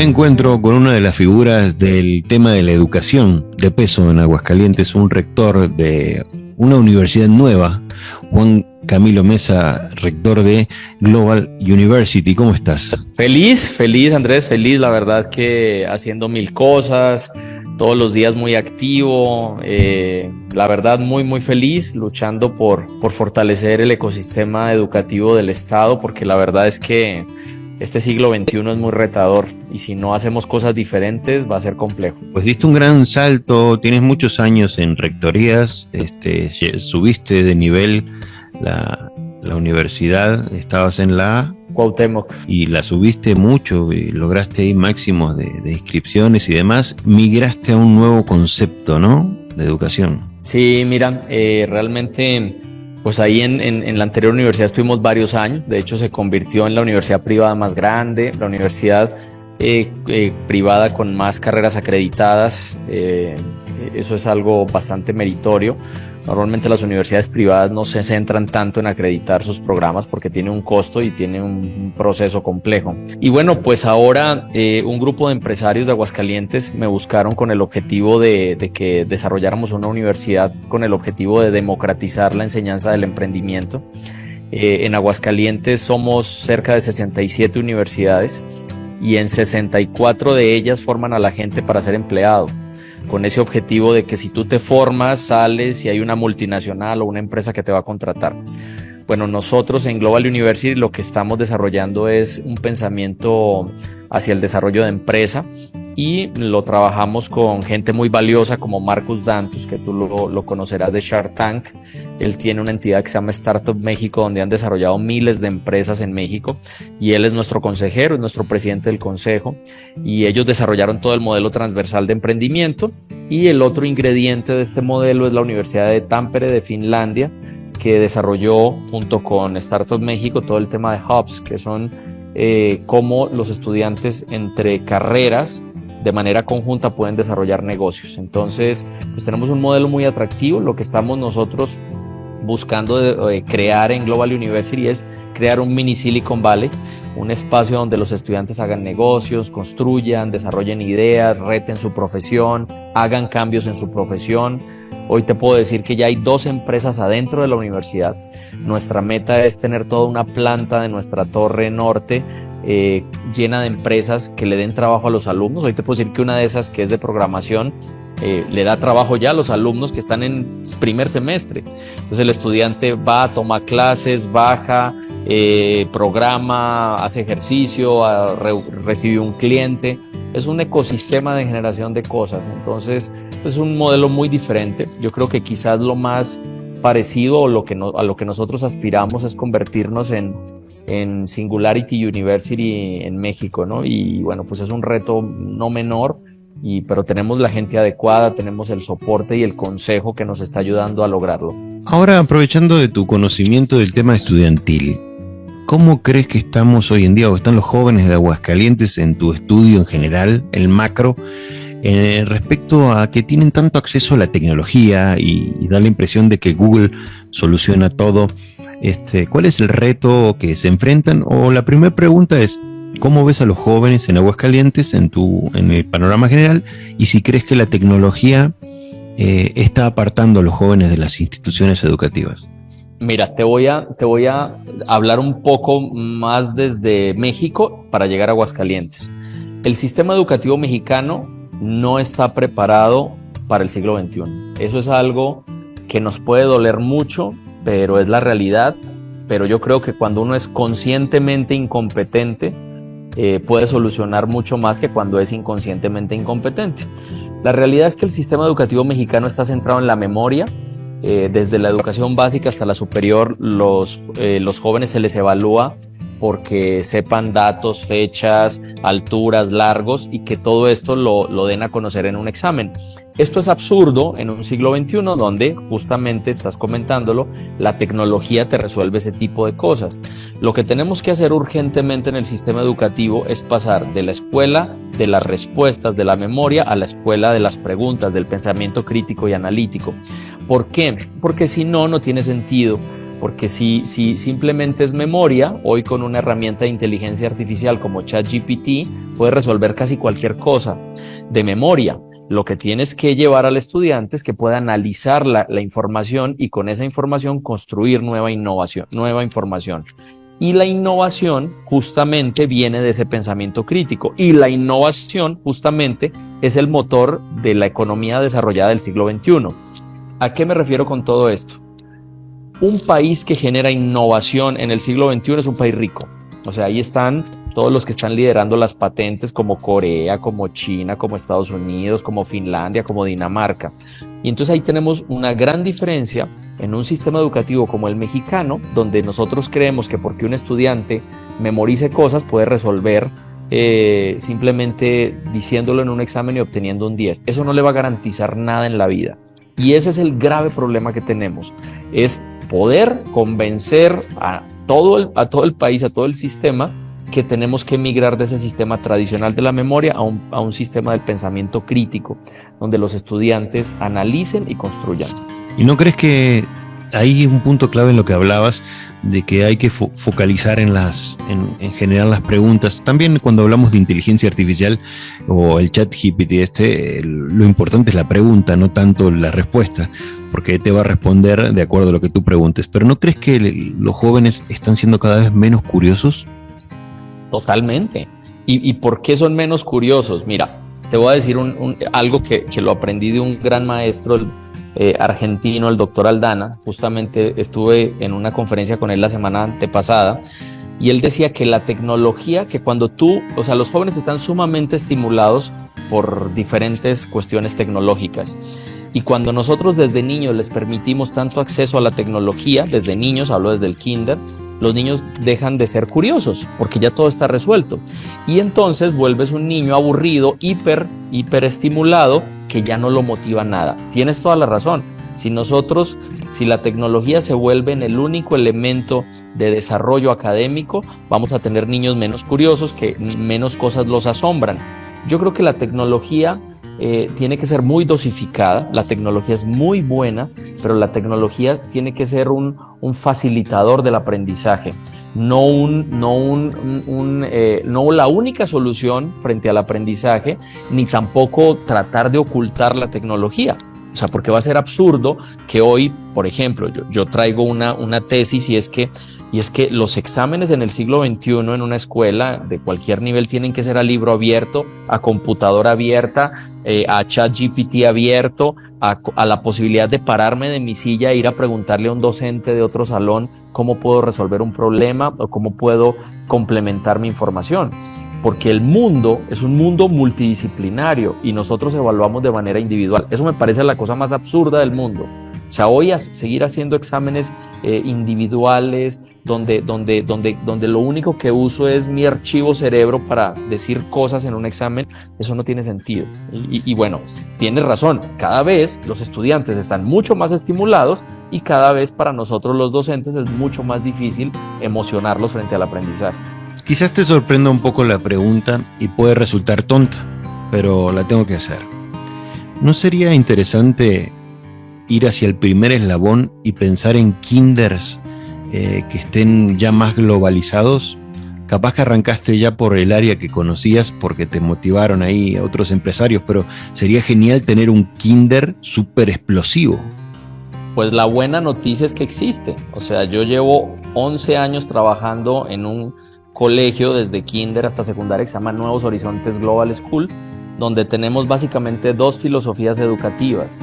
Me encuentro con una de las figuras del tema de la educación de peso en Aguascalientes, un rector de una universidad nueva, Juan Camilo Mesa, rector de Global University. ¿Cómo estás? Feliz Andrés, feliz, la verdad que haciendo mil cosas, todos los días muy activo, la verdad muy feliz, luchando por fortalecer el ecosistema educativo del Estado, porque la verdad es que este siglo XXI es muy retador y si no hacemos cosas diferentes va a ser complejo. Pues diste un gran salto, tienes muchos años en rectorías, subiste de nivel la universidad, estabas en la Cuauhtémoc. Y la subiste mucho y lograste ahí máximos de inscripciones y demás, migraste a un nuevo concepto, ¿no?, de educación. Sí, mira, realmente pues ahí en la anterior universidad estuvimos varios años. De hecho se convirtió en la universidad privada más grande, la universidad privada con más carreras acreditadas. Eso es algo bastante meritorio. Normalmente las universidades privadas no se centran tanto en acreditar sus programas porque tiene un costo y tiene un proceso complejo. Y bueno, pues ahora un grupo de empresarios de Aguascalientes me buscaron con el objetivo de que desarrolláramos una universidad con el objetivo de democratizar la enseñanza del emprendimiento. En Aguascalientes somos cerca de 67 universidades y en 64 de ellas forman a la gente para ser empleado, con ese objetivo de que si tú te formas, sales y hay una multinacional o una empresa que te va a contratar. Bueno, nosotros en Global University lo que estamos desarrollando es un pensamiento hacia el desarrollo de empresa y lo trabajamos con gente muy valiosa como Marcus Dantus, que tú lo conocerás de Shark Tank. Él tiene una entidad que se llama Startup México, donde han desarrollado miles de empresas en México y él es nuestro consejero, es nuestro presidente del consejo y ellos desarrollaron todo el modelo transversal de emprendimiento. Y el otro ingrediente de este modelo es la Universidad de Tampere de Finlandia, que desarrolló junto con Startup México todo el tema de hubs, que son cómo los estudiantes entre carreras de manera conjunta pueden desarrollar negocios. Entonces, pues tenemos un modelo muy atractivo. Lo que estamos nosotros buscando crear en Global University es crear un mini Silicon Valley, un espacio donde los estudiantes hagan negocios, construyan, desarrollen ideas, reten su profesión, hagan cambios en su profesión. Hoy te puedo decir que ya hay 2 empresas adentro de la universidad. Nuestra meta es tener toda una planta de nuestra torre norte llena de empresas que le den trabajo a los alumnos. Hoy te puedo decir que una de esas, que es de programación, le da trabajo ya a los alumnos que están en primer semestre. Entonces el estudiante va a tomar clases, baja, programa, hace ejercicio, recibe un cliente. Es un ecosistema de generación de cosas. Entonces es un modelo muy diferente. Yo creo que quizás lo más parecido o a lo que nosotros aspiramos es convertirnos en Singularity University en México, ¿no? Y bueno, pues es un reto no menor, pero tenemos la gente adecuada, tenemos el soporte y el consejo que nos está ayudando a lograrlo. Ahora, aprovechando de tu conocimiento del tema estudiantil, ¿cómo crees que estamos hoy en día o están los jóvenes de Aguascalientes en tu estudio en general, el macro, respecto a que tienen tanto acceso a la tecnología y da la impresión de que Google soluciona todo? ¿Cuál es el reto que se enfrentan? O la primera pregunta es, ¿cómo ves a los jóvenes en Aguascalientes en el panorama general? Y si crees que la tecnología está apartando a los jóvenes de las instituciones educativas. Mira, te voy a hablar un poco más desde México para llegar a Aguascalientes. El sistema educativo mexicano no está preparado para el siglo XXI. Eso es algo que nos puede doler mucho, pero es la realidad. Pero yo creo que cuando uno es conscientemente incompetente, puede solucionar mucho más que cuando es inconscientemente incompetente. La realidad es que el sistema educativo mexicano está centrado en la memoria. Desde la educación básica hasta la superior, los jóvenes se les evalúa porque sepan datos, fechas, alturas, largos y que todo esto lo den a conocer en un examen. Esto es absurdo en un siglo XXI donde, justamente estás comentándolo, la tecnología te resuelve ese tipo de cosas. Lo que tenemos que hacer urgentemente en el sistema educativo es pasar de la escuela de las respuestas, de la memoria, a la escuela de las preguntas, del pensamiento crítico y analítico. ¿Por qué? Porque si no, no tiene sentido porque si simplemente es memoria, hoy con una herramienta de inteligencia artificial como ChatGPT puede resolver casi cualquier cosa de memoria. Lo que tienes que llevar al estudiante es que pueda analizar la información y con esa información construir nueva innovación, nueva información. Y la innovación justamente viene de ese pensamiento crítico. Y la innovación justamente es el motor de la economía desarrollada del siglo XXI. ¿A qué me refiero con todo esto? Un país que genera innovación en el siglo XXI es un país rico. O sea, ahí están todos los que están liderando las patentes como Corea, como China, como Estados Unidos, como Finlandia, como Dinamarca. Y entonces ahí tenemos una gran diferencia en un sistema educativo como el mexicano, donde nosotros creemos que porque un estudiante memorice cosas puede resolver simplemente diciéndolo en un examen y obteniendo un 10. Eso no le va a garantizar nada en la vida. Y ese es el grave problema que tenemos, es poder convencer a todo el país, a todo el sistema, que tenemos que migrar de ese sistema tradicional de la memoria a un sistema del pensamiento crítico, donde los estudiantes analicen y construyan. ¿Y no crees que hay un punto clave en lo que hablabas, de que hay que focalizar en general las preguntas? También cuando hablamos de inteligencia artificial o el chat GPT, lo importante es la pregunta, no tanto la respuesta, porque te va a responder de acuerdo a lo que tú preguntes. Pero ¿no crees que los jóvenes están siendo cada vez menos curiosos? Totalmente. ¿Y por qué son menos curiosos? Mira, te voy a decir algo que lo aprendí de un gran maestro argentino, el doctor Aldana. Justamente estuve en una conferencia con él la semana antepasada y él decía que la tecnología, que cuando los jóvenes están sumamente estimulados por diferentes cuestiones tecnológicas. Y cuando nosotros desde niños les permitimos tanto acceso a la tecnología, desde niños, hablo desde el kinder, los niños dejan de ser curiosos porque ya todo está resuelto. Y entonces vuelves un niño aburrido, hiper estimulado, que ya no lo motiva nada. Tienes toda la razón. Si la tecnología se vuelve en el único elemento de desarrollo académico, vamos a tener niños menos curiosos, que menos cosas los asombran. Yo creo que la tecnología tiene que ser muy dosificada. La tecnología es muy buena, pero la tecnología tiene que ser un facilitador del aprendizaje, no la única solución frente al aprendizaje, ni tampoco tratar de ocultar la tecnología. O sea, porque va a ser absurdo que hoy, por ejemplo, yo traigo una tesis y es que los exámenes en el siglo XXI en una escuela de cualquier nivel tienen que ser a libro abierto, a computadora abierta, a ChatGPT abierto, a la posibilidad de pararme de mi silla e ir a preguntarle a un docente de otro salón cómo puedo resolver un problema o cómo puedo complementar mi información. Porque el mundo es un mundo multidisciplinario y nosotros evaluamos de manera individual. Eso me parece la cosa más absurda del mundo. O sea, hoy seguir haciendo exámenes individuales, donde lo único que uso es mi archivo cerebro para decir cosas en un examen, eso no tiene sentido. Y bueno, tienes razón, cada vez los estudiantes están mucho más estimulados y cada vez para nosotros los docentes es mucho más difícil emocionarlos frente al aprendizaje. Quizás te sorprenda un poco la pregunta y puede resultar tonta, pero la tengo que hacer. ¿No sería interesante ir hacia el primer eslabón y pensar en kinders que estén ya más globalizados? Capaz que arrancaste ya por el área que conocías porque te motivaron ahí otros empresarios, pero sería genial tener un kinder súper explosivo. Pues la buena noticia es que existe. O sea, yo llevo 11 años trabajando en un colegio desde kinder hasta secundaria que se llama Nuevos Horizontes Global School, donde tenemos básicamente dos filosofías educativas.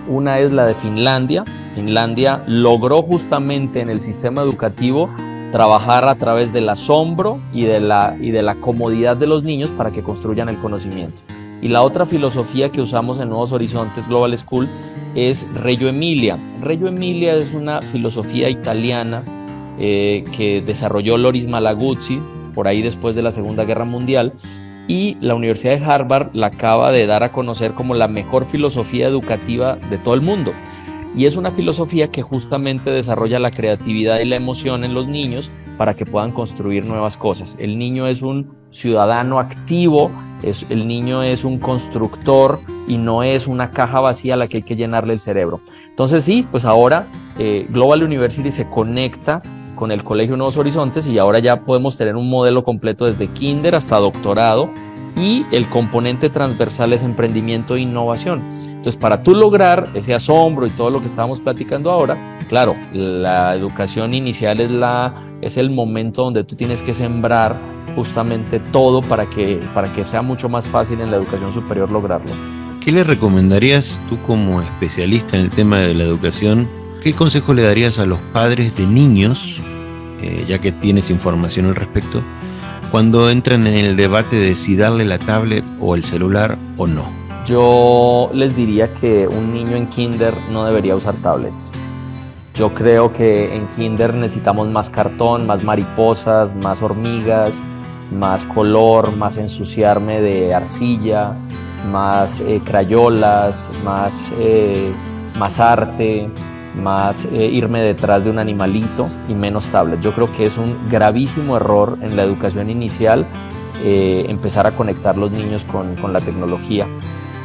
Una es la de Finlandia. Finlandia logró justamente en el sistema educativo trabajar a través del asombro y de la comodidad de los niños para que construyan el conocimiento. Y la otra filosofía que usamos en Nuevos Horizontes Global School es Reggio Emilia. Reggio Emilia es una filosofía italiana que desarrolló Loris Malaguzzi por ahí después de la Segunda Guerra Mundial, y la Universidad de Harvard la acaba de dar a conocer como la mejor filosofía educativa de todo el mundo. Y es una filosofía que justamente desarrolla la creatividad y la emoción en los niños para que puedan construir nuevas cosas. El niño es un ciudadano activo, el niño es un constructor y no es una caja vacía a la que hay que llenarle el cerebro. Entonces sí, pues ahora Global University se conecta con el Colegio Nuevos Horizontes y ahora ya podemos tener un modelo completo desde kinder hasta doctorado, y el componente transversal es emprendimiento e innovación. Entonces, para tú lograr ese asombro y todo lo que estábamos platicando ahora, claro, la educación inicial es el momento donde tú tienes que sembrar justamente todo para que sea mucho más fácil en la educación superior lograrlo. ¿Qué le recomendarías tú como especialista en el tema de la educación? ¿Qué consejo le darías a los padres de niños, ya que tienes información al respecto, cuando entran en el debate de si darle la tablet o el celular o no? Yo les diría que un niño en kinder no debería usar tablets. Yo creo que en kinder necesitamos más cartón, más mariposas, más hormigas, más color, más ensuciarme de arcilla, más crayolas, más arte, más irme detrás de un animalito y menos tablet. Yo creo que es un gravísimo error en la educación inicial empezar a conectar los niños con la tecnología.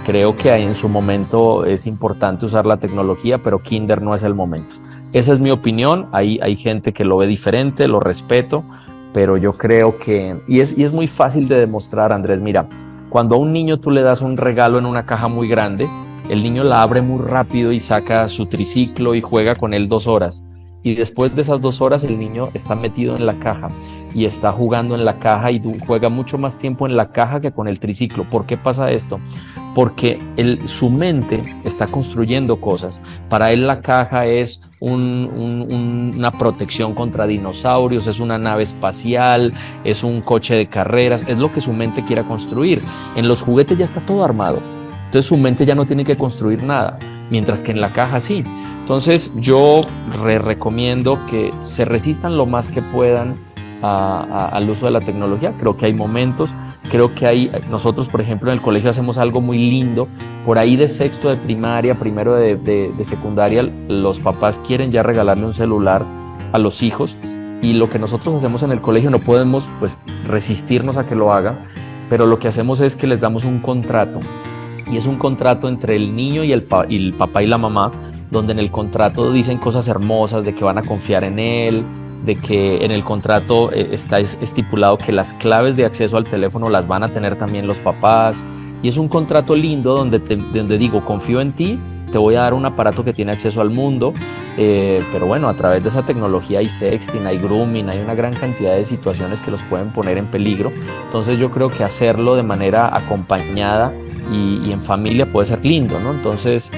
Creo que en su momento es importante usar la tecnología, pero kinder no es el momento. Esa es mi opinión. Hay gente que lo ve diferente, lo respeto, pero yo creo que... Y es muy fácil de demostrar, Andrés. Mira, cuando a un niño tú le das un regalo en una caja muy grande, el niño la abre muy rápido y saca su triciclo y juega con él 2 horas. Y después de esas 2 horas el niño está metido en la caja y está jugando en la caja y juega mucho más tiempo en la caja que con el triciclo. ¿Por qué pasa esto? Porque su mente está construyendo cosas. Para él la caja es una protección contra dinosaurios, es una nave espacial, es un coche de carreras, es lo que su mente quiera construir. En los juguetes ya está todo armado, entonces su mente ya no tiene que construir nada, mientras que en la caja sí. Entonces yo recomiendo que se resistan lo más que puedan al uso de la tecnología. Creo que hay momentos. Creo que nosotros, por ejemplo, en el colegio hacemos algo muy lindo. Por ahí de sexto de primaria, primero de secundaria, los papás quieren ya regalarle un celular a los hijos, y lo que nosotros hacemos en el colegio no podemos pues resistirnos a que lo hagan, pero lo que hacemos es que les damos un contrato, y es un contrato entre el niño y el papá y la mamá, donde en el contrato dicen cosas hermosas de que van a confiar en él, de que en el contrato está estipulado que las claves de acceso al teléfono las van a tener también los papás, y es un contrato lindo donde digo, confío en ti, te voy a dar un aparato que tiene acceso al mundo, pero bueno, a través de esa tecnología hay sexting, hay grooming, hay una gran cantidad de situaciones que los pueden poner en peligro. Entonces yo creo que hacerlo de manera acompañada y en familia puede ser lindo, ¿no? Entonces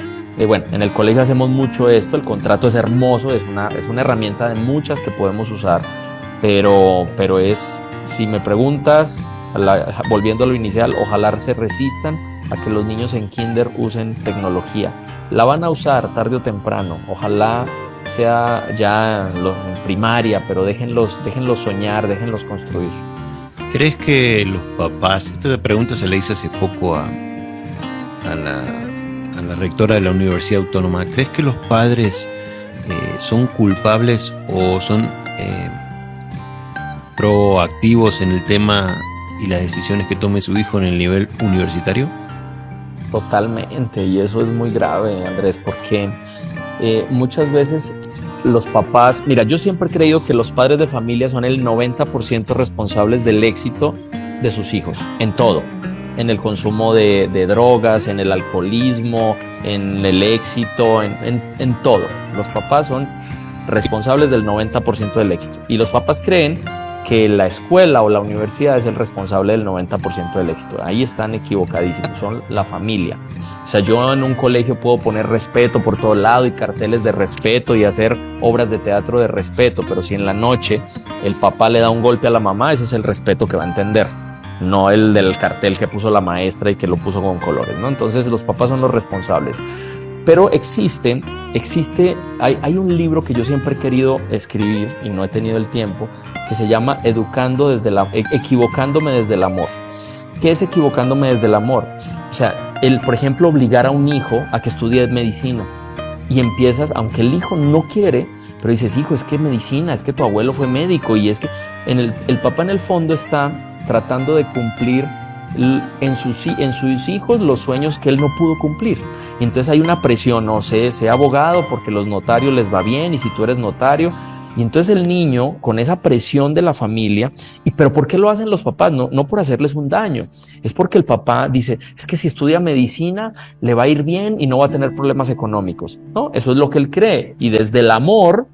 bueno, en el colegio hacemos mucho esto, el contrato es hermoso, es una herramienta de muchas que podemos usar, pero si me preguntas, volviendo a lo inicial, ojalá se resistan a que los niños en kinder usen tecnología. La van a usar tarde o temprano, ojalá sea ya en primaria, pero déjenlos soñar, déjenlos construir. ¿Crees que los papás, esta pregunta se le hice hace poco a la rectora de la Universidad Autónoma, ¿crees que los padres son culpables o son proactivos en el tema y las decisiones que tome su hijo en el nivel universitario? Totalmente, y eso es muy grave, Andrés, porque muchas veces los papás, mira, yo siempre he creído que los padres de familia son el 90% responsables del éxito de sus hijos, en todo. En el consumo de drogas, en el alcoholismo, en el éxito, en todo. Los papás son responsables del 90% del éxito. Y los papás creen que la escuela o la universidad es el responsable del 90% del éxito. Ahí están equivocadísimos, son la familia. O sea, yo en un colegio puedo poner respeto por todo lado y carteles de respeto y hacer obras de teatro de respeto, pero si en la noche el papá le da un golpe a la mamá, ese es el respeto que va a entender, no el del cartel que puso la maestra y que lo puso con colores, ¿no? Entonces los papás son los responsables. Pero hay un libro que yo siempre he querido escribir y no he tenido el tiempo, que se llama Equivocándome desde el amor. ¿Qué es equivocándome desde el amor? O sea, por ejemplo, obligar a un hijo a que estudie medicina, y empiezas, aunque el hijo no quiere, pero dices, hijo, es que medicina, es que tu abuelo fue médico, y es que el papá en el fondo está tratando de cumplir en sus hijos los sueños que él no pudo cumplir. Y entonces hay una presión, no sé, sea abogado porque los notarios les va bien y si tú eres notario. Y entonces el niño, con esa presión de la familia, pero ¿por qué lo hacen los papás? No por hacerles un daño, es porque el papá dice, es que si estudia medicina le va a ir bien y no va a tener problemas económicos, ¿no? Eso es lo que él cree, y desde el amor,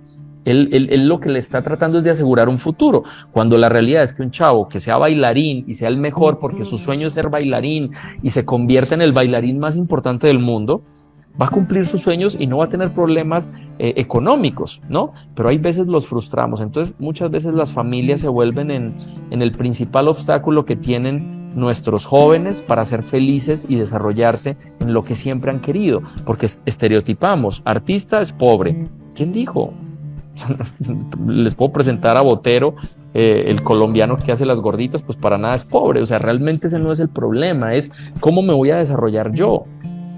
él lo que le está tratando es de asegurar un futuro, cuando la realidad es que un chavo que sea bailarín y sea el mejor porque su sueño es ser bailarín y se convierte en el bailarín más importante del mundo, va a cumplir sus sueños y no va a tener problemas económicos, ¿no? Pero hay veces los frustramos, entonces muchas veces las familias se vuelven en el principal obstáculo que tienen nuestros jóvenes para ser felices y desarrollarse en lo que siempre han querido, porque estereotipamos, artista es pobre. ¿Quién dijo? Les puedo presentar a Botero, el colombiano que hace las gorditas, pues para nada es pobre, o sea, realmente ese no es el problema, es cómo me voy a desarrollar yo.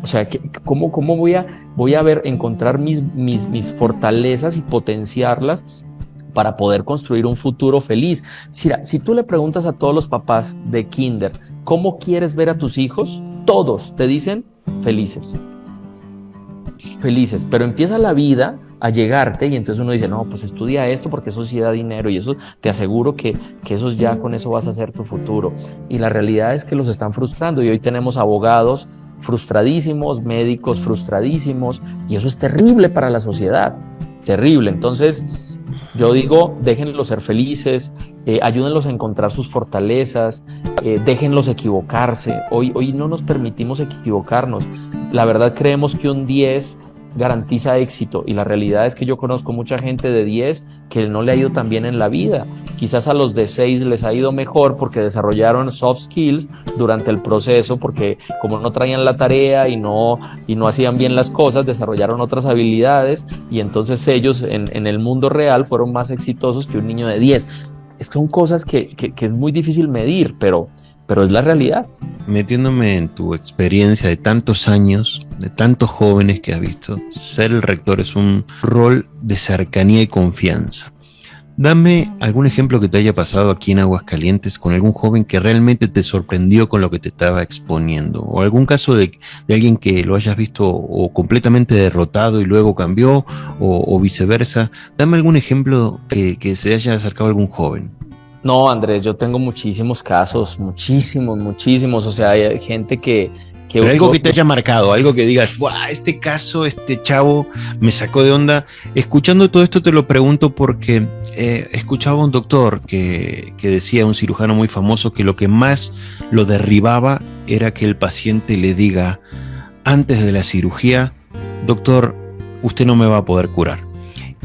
O sea, ¿cómo voy a encontrar mis fortalezas y potenciarlas para poder construir un futuro feliz? Si tú le preguntas a todos los papás de kinder, ¿cómo quieres ver a tus hijos? Todos te dicen felices. Felices, pero empieza la vida a llegarte y entonces uno dice, no, pues estudia esto porque eso sí da dinero y eso te aseguro que eso ya con eso vas a hacer tu futuro. Y la realidad es que los están frustrando y hoy tenemos abogados frustradísimos, médicos frustradísimos, y eso es terrible para la sociedad, terrible. Entonces yo digo, déjenlos ser felices, ayúdenlos a encontrar sus fortalezas, déjenlos equivocarse. Hoy no nos permitimos equivocarnos. La verdad creemos que un 10 garantiza éxito y la realidad es que yo conozco mucha gente de 10 que no le ha ido tan bien en la vida. Quizás a los de 6 les ha ido mejor porque desarrollaron soft skills durante el proceso, porque como no traían la tarea y no hacían bien las cosas, desarrollaron otras habilidades y entonces ellos en el mundo real fueron más exitosos que un niño de 10. Son cosas que es muy difícil medir, pero es la realidad. Metiéndome en tu experiencia de tantos años, de tantos jóvenes que has visto, ser el rector es un rol de cercanía y confianza. Dame algún ejemplo que te haya pasado aquí en Aguascalientes con algún joven que realmente te sorprendió con lo que te estaba exponiendo, o algún caso de alguien que lo hayas visto o completamente derrotado y luego cambió, o viceversa. Dame algún ejemplo que se haya acercado a algún joven. No, Andrés, yo tengo muchísimos casos, muchísimos, o sea, hay gente que pero algo que te haya marcado, algo que digas, ¡buah! Este caso, este chavo me sacó de onda. Escuchando todo esto te lo pregunto porque escuchaba a un doctor que decía, un cirujano muy famoso, que lo que más lo derribaba era que el paciente le diga antes de la cirugía, doctor, usted no me va a poder curar.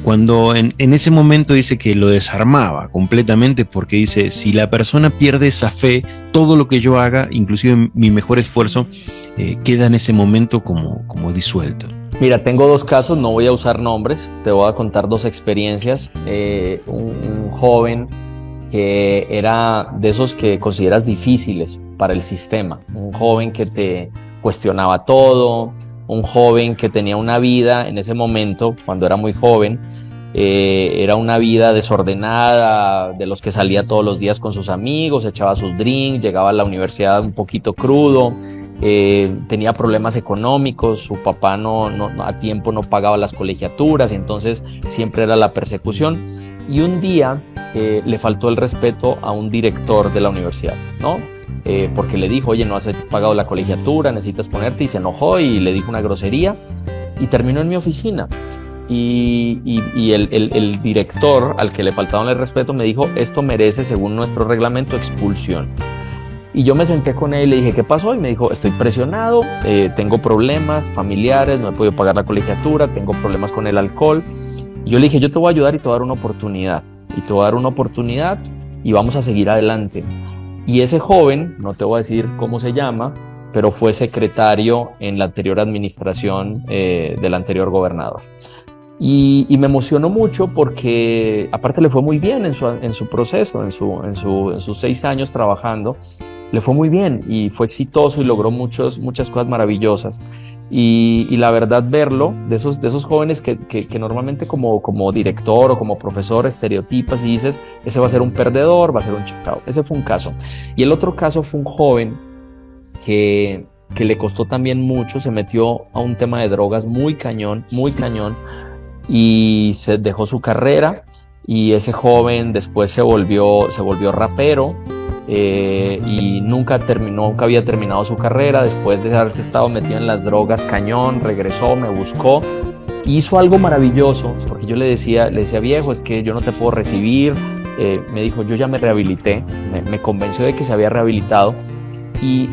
Cuando en ese momento dice que lo desarmaba completamente, porque dice, si la persona pierde esa fe, todo lo que yo haga, inclusive mi mejor esfuerzo, queda en ese momento como disuelto. Mira, tengo 2 casos, no voy a usar nombres, te voy a contar 2 experiencias. Un joven que era de esos que consideras difíciles para el sistema, un joven que te cuestionaba todo, un joven que tenía una vida en ese momento, cuando era muy joven, era una vida desordenada, de los que salía todos los días con sus amigos, echaba sus drinks, llegaba a la universidad un poquito crudo, tenía problemas económicos, su papá a tiempo no pagaba las colegiaturas, entonces siempre era la persecución. Y un día le faltó el respeto a un director de la universidad, ¿no? Porque le dijo, oye, no has pagado la colegiatura, necesitas ponerte, y se enojó y le dijo una grosería y terminó en mi oficina. Y el director al que le faltaba el respeto me dijo, esto merece, según nuestro reglamento, expulsión. Y yo me senté con él y le dije, ¿qué pasó? Y me dijo, estoy presionado, tengo problemas familiares, no he podido pagar la colegiatura, tengo problemas con el alcohol. Y yo le dije, yo te voy a ayudar y te voy a dar una oportunidad. Y te voy a dar una oportunidad y vamos a seguir adelante. Y ese joven, no te voy a decir cómo se llama, pero fue secretario en la anterior administración del anterior gobernador. Y me emocionó mucho porque aparte le fue muy bien en su proceso, en sus 6 años trabajando, le fue muy bien y fue exitoso y logró muchas cosas maravillosas. Y la verdad, verlo, de esos jóvenes que normalmente como director o como profesor estereotipas y dices, ese va a ser un perdedor, va a ser un chacao. Ese fue un caso. Y el otro caso fue un joven que le costó también mucho, se metió a un tema de drogas muy cañón, y se dejó su carrera, y ese joven después se volvió rapero, y nunca había terminado su carrera. Después de haber estado metido en las drogas cañón, regresó, me buscó, hizo algo maravilloso, porque yo le decía, viejo, es que yo no te puedo recibir. Me dijo, yo ya me rehabilité, me convenció de que se había rehabilitado, y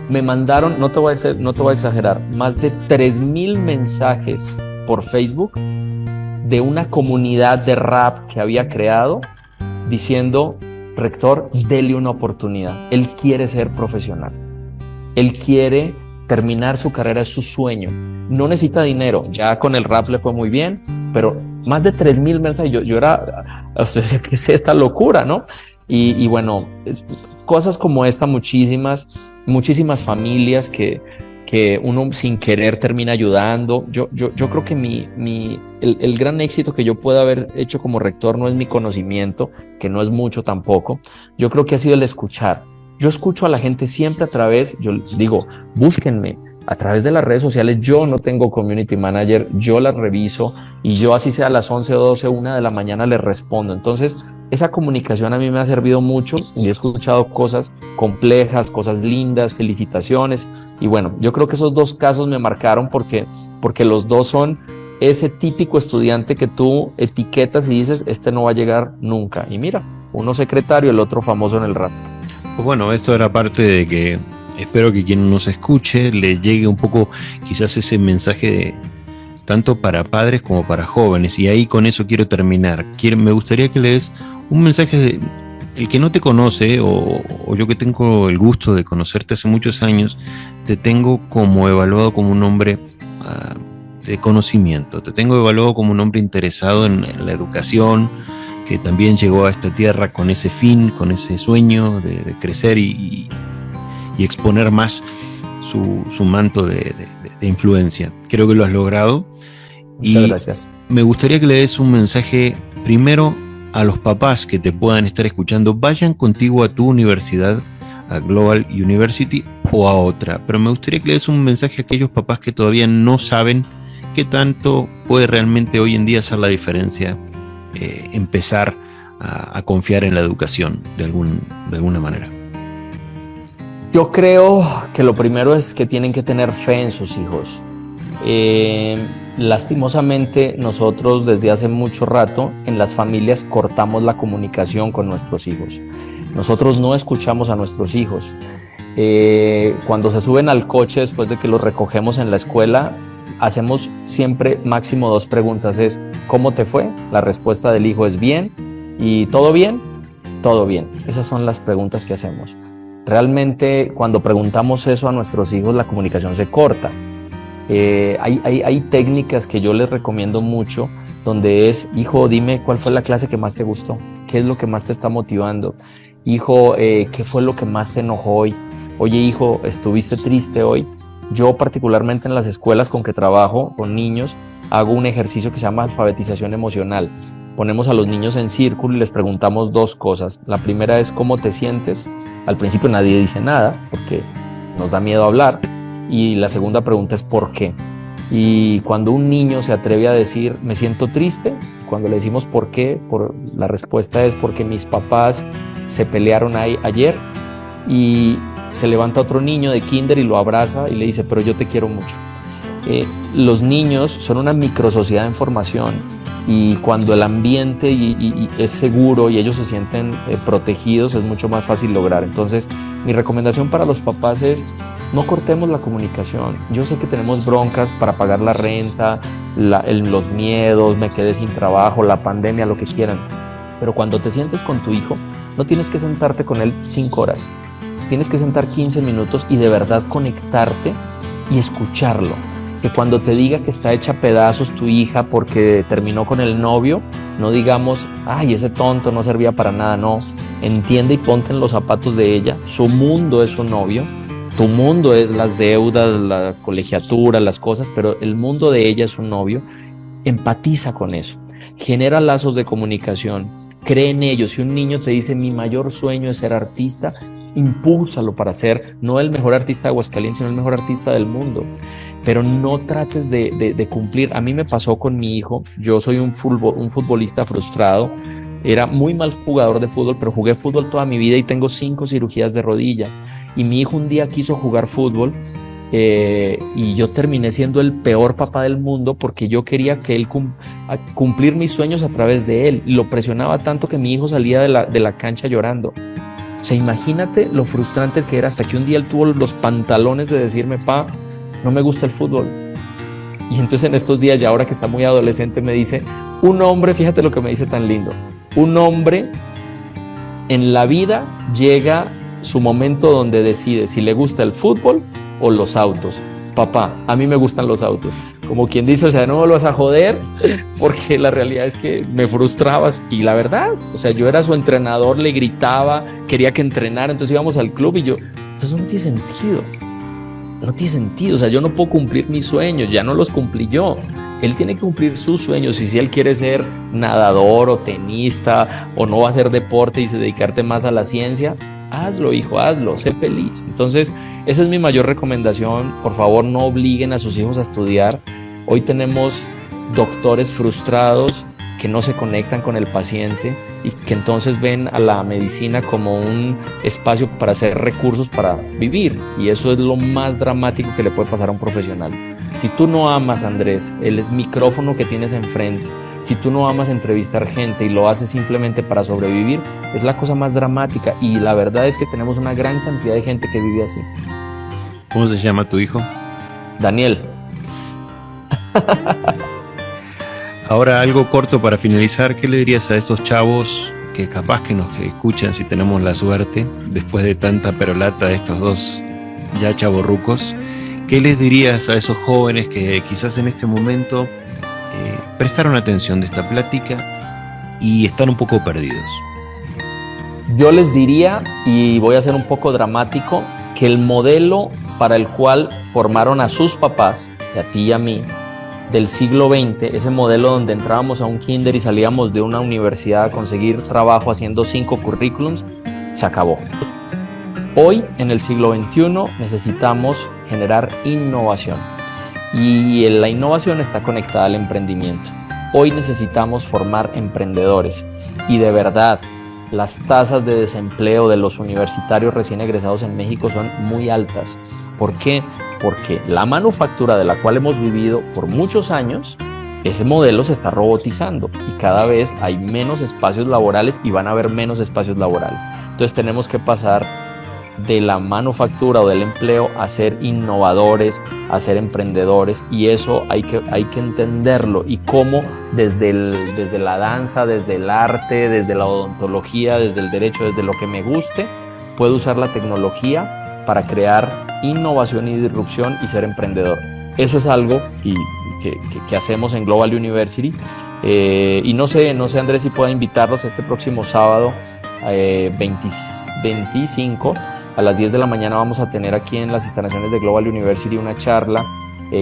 me mandaron, no te voy a exagerar, más de 3,000 mensajes por Facebook de una comunidad de rap que había creado diciendo: rector, dele una oportunidad, él quiere ser profesional, él quiere terminar su carrera, es su sueño, no necesita dinero, ya con el rap le fue muy bien, pero más de 3,000 mensajes, yo era, o sea, ¿qué es esta locura, no? Y bueno, cosas como esta, muchísimas familias que uno sin querer termina ayudando. Yo creo que el gran éxito que yo pueda haber hecho como rector no es mi conocimiento, que no es mucho tampoco. Yo creo que ha sido el escuchar. Yo escucho a la gente siempre a través, yo digo, búsquenme a través de las redes sociales. Yo no tengo community manager, yo las reviso, y yo, así sea a las 11 o 12, 1 de la mañana, les respondo. Entonces, esa comunicación a mí me ha servido mucho, y he escuchado cosas complejas, cosas lindas, felicitaciones. Y bueno, yo creo que esos dos casos me marcaron porque los dos son ese típico estudiante que tú etiquetas y dices, este no va a llegar nunca. Y mira, uno secretario, el otro famoso en el rap. Pues bueno, esto era parte de que espero que quien nos escuche le llegue un poco quizás ese mensaje tanto para padres como para jóvenes. Y ahí con eso quiero terminar. Me gustaría que le des un mensaje de el que no te conoce, o yo que tengo el gusto de conocerte hace muchos años, te tengo como evaluado como un hombre de conocimiento, te tengo evaluado como un hombre interesado en la educación, que también llegó a esta tierra con ese fin, con ese sueño de crecer y exponer más su manto de influencia. Creo que lo has logrado. Muchas gracias. Me gustaría que le des un mensaje primero a los papás que te puedan estar escuchando. Vayan contigo a tu universidad, a Global University o a otra, pero me gustaría que le des un mensaje a aquellos papás que todavía no saben qué tanto puede realmente hoy en día hacer la diferencia, empezar a confiar en la educación de alguna manera. Yo creo que lo primero es que tienen que tener fe en sus hijos. Lastimosamente, nosotros desde hace mucho rato en las familias cortamos la comunicación con nuestros hijos. Nosotros no escuchamos a nuestros hijos. Cuando se suben al coche después de que los recogemos en la escuela, hacemos siempre máximo 2 preguntas. Es: ¿cómo te fue? La respuesta del hijo es bien. ¿Y todo bien? Todo bien. Esas son las preguntas que hacemos. Realmente, cuando preguntamos eso a nuestros hijos, la comunicación se corta. Hay técnicas que yo les recomiendo mucho, donde es: hijo, dime cuál fue la clase que más te gustó, qué es lo que más te está motivando. Hijo, ¿qué fue lo que más te enojó hoy? Oye, hijo, ¿estuviste triste hoy? Yo particularmente en las escuelas con que trabajo con niños hago un ejercicio que se llama alfabetización emocional. Ponemos a los niños en círculo y les preguntamos 2 cosas. La primera es: ¿cómo te sientes? Al principio nadie dice nada porque nos da miedo hablar. Y la segunda pregunta es: ¿por qué? Y cuando un niño se atreve a decir: me siento triste, cuando le decimos ¿por qué? La respuesta es: porque mis papás se pelearon ayer. Y se levanta otro niño de kinder y lo abraza y le dice: pero yo te quiero mucho. Los niños son una microsociedad en formación, y cuando el ambiente es seguro y ellos se sienten protegidos, es mucho más fácil lograr. Entonces, mi recomendación para los papás es: no cortemos la comunicación. Yo sé que tenemos broncas para pagar la renta, los miedos, me quedé sin trabajo, la pandemia, lo que quieran, pero cuando te sientes con tu hijo, no tienes que sentarte con él 5 horas, tienes que sentar 15 minutos y de verdad conectarte y escucharlo. Que cuando te diga que está hecha pedazos tu hija porque terminó con el novio, no digamos: ay, ese tonto no servía para nada. No, entiende y ponte en los zapatos de ella. Su mundo es su novio, tu mundo es las deudas, la colegiatura, las cosas, pero el mundo de ella es su novio. Empatiza con eso, genera lazos de comunicación, cree en ellos. Si un niño te dice: mi mayor sueño es ser artista, impúlsalo para ser no el mejor artista de Aguascalientes, sino el mejor artista del mundo. Pero no trates de cumplir. A mí me pasó con mi hijo. Yo soy un futbolista frustrado. Era muy mal jugador de fútbol, pero jugué fútbol toda mi vida y tengo 5 cirugías de rodilla. Y mi hijo un día quiso jugar fútbol y yo terminé siendo el peor papá del mundo porque yo quería que él cumplir mis sueños a través de él. Lo presionaba tanto que mi hijo salía de la cancha llorando. O sea, imagínate lo frustrante que era hasta que un día él tuvo los pantalones de decirme, pa, no me gusta el fútbol. Y entonces en estos días, ya ahora que está muy adolescente, me dice, un hombre, fíjate lo que me dice tan lindo, un hombre en la vida llega su momento donde decide si le gusta el fútbol o los autos. Papá, a mí me gustan los autos. Como quien dice, o sea, no me lo vas a joder, porque la realidad es que me frustrabas. Y la verdad, o sea, yo era su entrenador, le gritaba, quería que entrenara, entonces íbamos al club y yo, eso no tiene sentido. No tiene sentido, o sea, yo no puedo cumplir mis sueños, ya no los cumplí yo. Él tiene que cumplir sus sueños y si él quiere ser nadador o tenista o no va a hacer deporte y dedicarte más a la ciencia, hazlo, hijo, hazlo, sé feliz. Entonces, esa es mi mayor recomendación. Por favor, no obliguen a sus hijos a estudiar. Hoy tenemos doctores frustrados que no se conectan con el paciente y que entonces ven a la medicina como un espacio para hacer recursos para vivir, y eso es lo más dramático que le puede pasar a un profesional. Si tú no amas, Andrés, el micrófono que tienes enfrente, si tú no amas entrevistar gente y lo haces simplemente para sobrevivir, es la cosa más dramática, y la verdad es que tenemos una gran cantidad de gente que vive así. ¿Cómo se llama tu hijo? Daniel. Ahora, algo corto para finalizar, ¿qué le dirías a estos chavos que capaz que nos escuchan, si tenemos la suerte, después de tanta perolata de estos dos ya chavorrucos? ¿Qué les dirías a esos jóvenes que quizás en este momento prestaron atención de esta plática y están un poco perdidos? Yo les diría, y voy a ser un poco dramático, que el modelo para el cual formaron a sus papás, y a ti y a mí, del siglo XX, ese modelo donde entrábamos a un kinder y salíamos de una universidad a conseguir trabajo haciendo 5 currículums, se acabó. Hoy, en el siglo XXI, necesitamos generar innovación, y la innovación está conectada al emprendimiento. Hoy necesitamos formar emprendedores, y de verdad, las tasas de desempleo de los universitarios recién egresados en México son muy altas. ¿Por qué? Porque la manufactura de la cual hemos vivido por muchos años, ese modelo se está robotizando y cada vez hay menos espacios laborales y van a haber menos espacios laborales. Entonces tenemos que pasar de la manufactura o del empleo a ser innovadores, a ser emprendedores, y eso hay que entenderlo, y cómo desde la danza, desde el arte, desde la odontología, desde el derecho, desde lo que me guste, puedo usar la tecnología para crear innovación y disrupción y ser emprendedor. Eso es algo que hacemos en Global University, y no sé Andrés, si pueda invitarlos este próximo sábado 25 a las 10 de la mañana. Vamos a tener aquí en las instalaciones de Global University una charla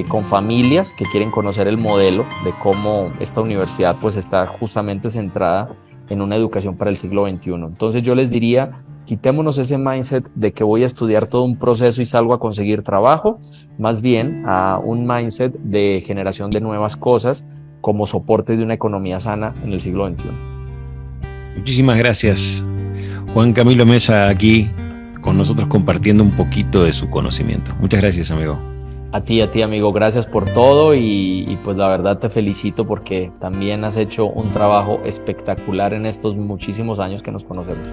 con familias que quieren conocer el modelo de cómo esta universidad pues está justamente centrada en una educación para el siglo XXI. Entonces yo les diría, quitémonos ese mindset de que voy a estudiar todo un proceso y salgo a conseguir trabajo, más bien a un mindset de generación de nuevas cosas como soporte de una economía sana en el siglo XXI. Muchísimas gracias. Juan Camilo Mesa aquí con nosotros compartiendo un poquito de su conocimiento. Muchas gracias, amigo. A ti, amigo, gracias por todo, y pues la verdad te felicito porque también has hecho un trabajo espectacular en estos muchísimos años que nos conocemos.